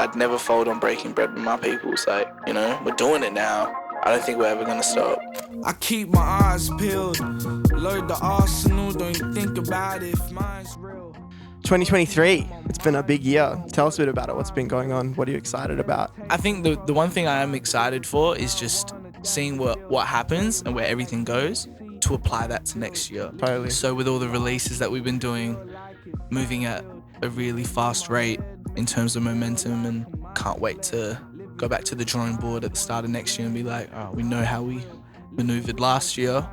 I'd never fold on breaking bread with my people. So, you know, we're doing it now. I don't think we're ever gonna stop. I keep my eyes peeled, load the arsenal, don't think about it if mine's real. 2023, it's been a big year. Tell us a bit about it. What's been going on? What are you excited about? I think the one thing I am excited for is just seeing what happens and where everything goes to apply that to next year. Totally. So with all the releases that we've been doing, moving at a really fast rate in terms of momentum, and can't wait to go back to the drawing board at the start of next year and be like, oh, we know how we maneuvered last year.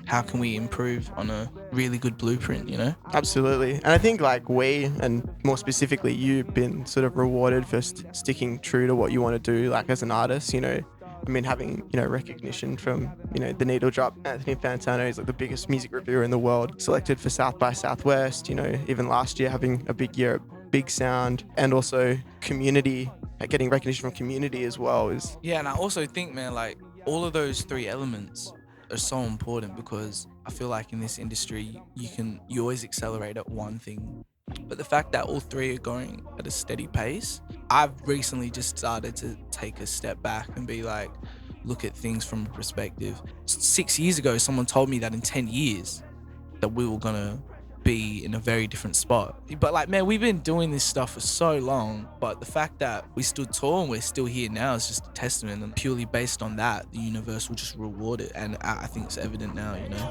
How can we improve on a really good blueprint, you know? Absolutely. And I think like we, and more specifically you've been sort of rewarded for sticking true to what you want to do, like as an artist, you know. I mean, having, you know, recognition from, you know, the Needle Drop. Anthony Fantano is like the biggest music reviewer in the world, selected for South by Southwest, you know, even last year having a big year at Big Sound, and also community, getting recognition from community as well is... Yeah, and I also think, man, like all of those three elements are so important, because I feel like in this industry, you always accelerate at one thing. But the fact that all three are going at a steady pace, I've recently just started to take a step back and be like, look at things from a perspective. 6 years ago, someone told me that in 10 years that we were gonna be in a very different spot. But like, man, we've been doing this stuff for so long, but the fact that we stood tall and we're still here now is just a testament, and purely based on that, the universe will just reward it. And I think it's evident now, you know?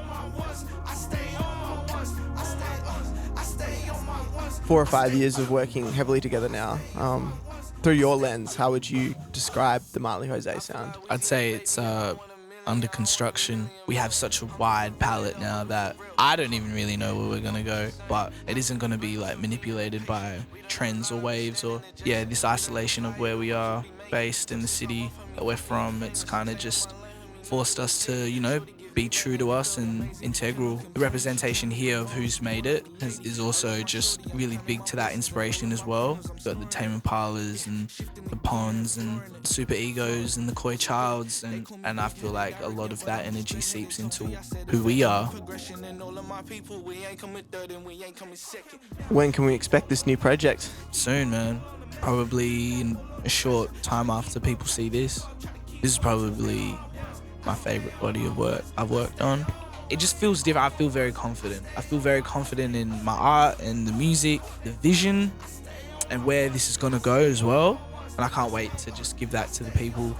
4 or 5 years of working heavily together now. Through your lens, how would you describe the Marley Jose sound? I'd say it's under construction. We have such a wide palette now that I don't even really know where we're gonna go, but it isn't gonna be like manipulated by trends or waves or this isolation of where we are based in the city that we're from. It's kind of just forced us to, you know, be true to us and integral. The representation here of who's made it is also just really big to that inspiration as well. You've got the Tame Impalas and the Ponds and Super Egos and the Koi Childs, and I feel like a lot of that energy seeps into who we are. When can we expect this new project? Soon, man. Probably in a short time after people see this. This is probably my favorite body of work I've worked on. It just feels different. I feel very confident. I feel very confident in my art and the music, the vision, and where this is gonna go as well. And I can't wait to just give that to the people.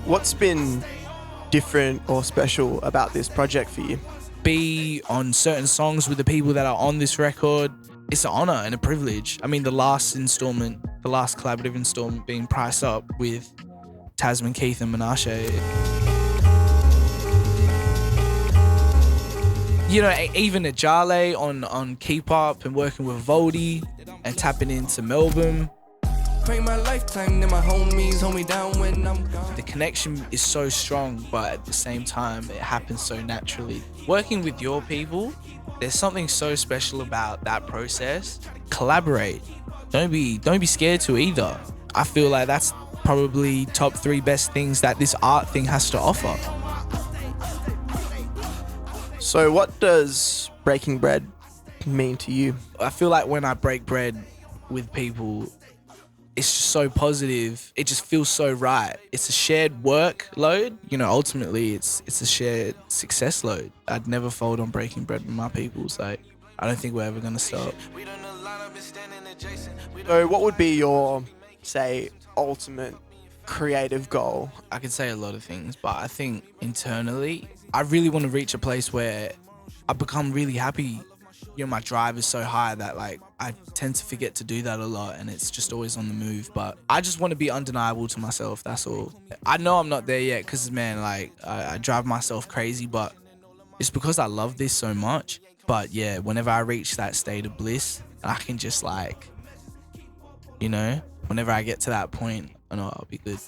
What's been different or special about this project for you? Be on certain songs with the people that are on this record. It's an honor and a privilege. I mean, the last collaborative installment being Price Up with Tasman, Keith and Menashe. You know, even at JCAL on Keep Up and working with Voldy and tapping into Melbourne. My lifetime, then my homies hold me down when I'm gone. The connection is so strong, but at the same time, it happens so naturally. Working with your people, there's something so special about that process. Collaborate. Don't be scared to either. I feel like that's probably top 3 best things that this art thing has to offer. So what does breaking bread mean to you? I feel like when I break bread with people, it's just so positive. It just feels so right. It's a shared workload. You know, ultimately it's a shared success load. I'd never fold on breaking bread with my people. So I don't think we're ever gonna stop. So what would be your, say, ultimate creative goal? I could say a lot of things, but I think internally, I really want to reach a place where I become really happy. You know, my drive is so high that like I tend to forget to do that a lot, and it's just always on the move. But I just want to be undeniable to myself, that's all. I know I'm not there yet because, man, like I drive myself crazy, but it's because I love this so much. But yeah, whenever I reach that state of bliss, I can just like, you know, whenever I get to that point, I know I'll be good.